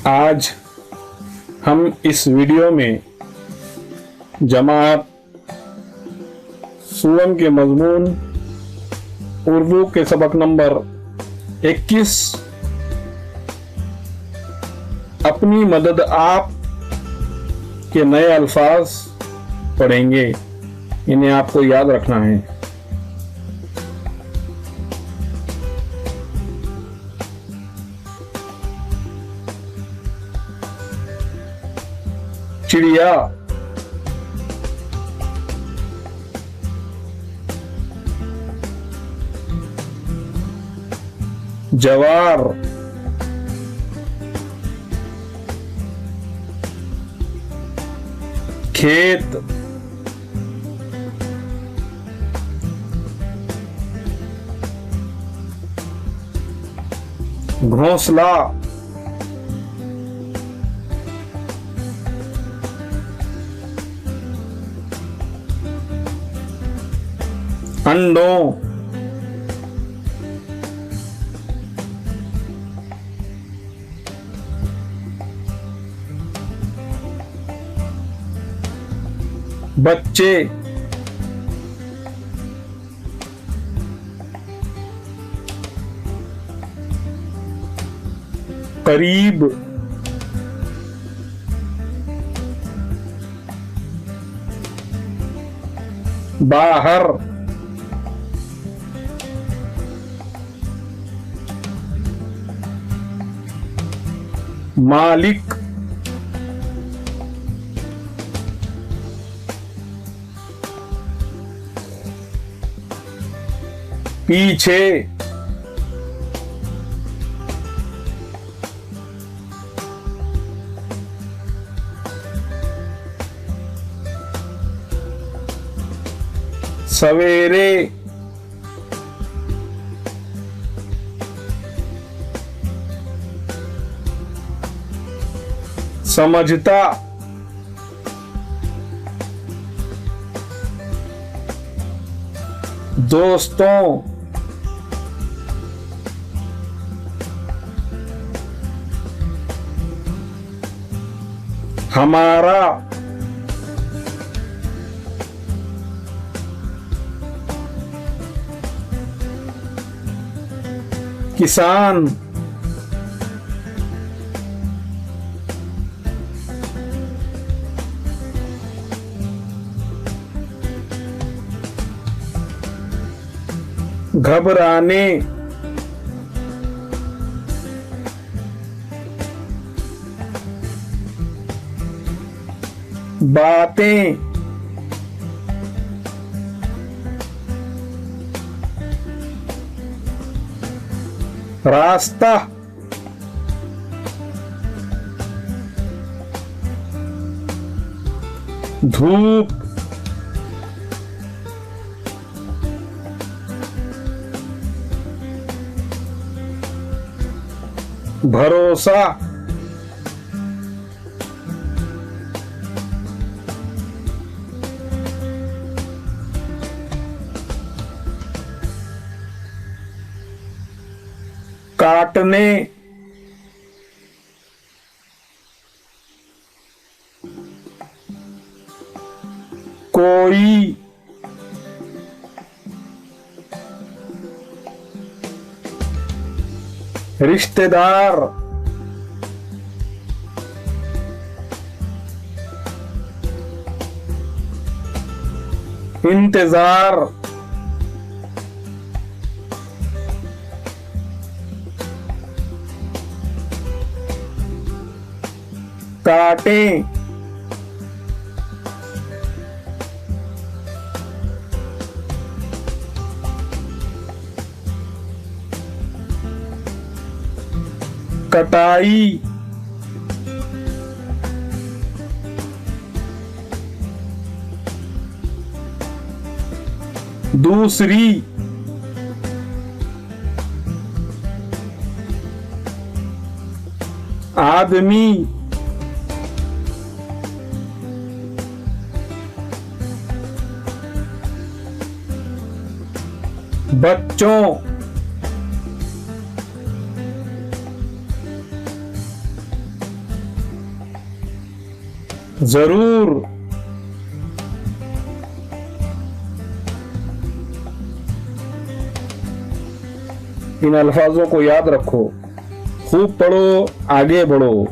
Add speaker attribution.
Speaker 1: आज हम इस वीडियो में जमात सुवम के मजमून उर्दू के सबक नंबर 21 अपनी मदद आप के नए अल्फाज पढ़ेंगे। इन्हें आपको याद रखना है। चिड़िया, जवार, खेत, घोंसला, अंडों, बच्चे, करीब, बाहर, मालिक, पीछे, सवेरे, समझता, दोस्तों, हमारा, किसान, घबराने, बातें, रास्ता, धूप, भरोसा, काटने, कोई, रिश्तेदार, इंतजार, काटें, कटाई, दूसरी, आदमी, बच्चों, जरूर। इन अल्फाजों को याद रखो, खूब पढ़ो, आगे बढ़ो।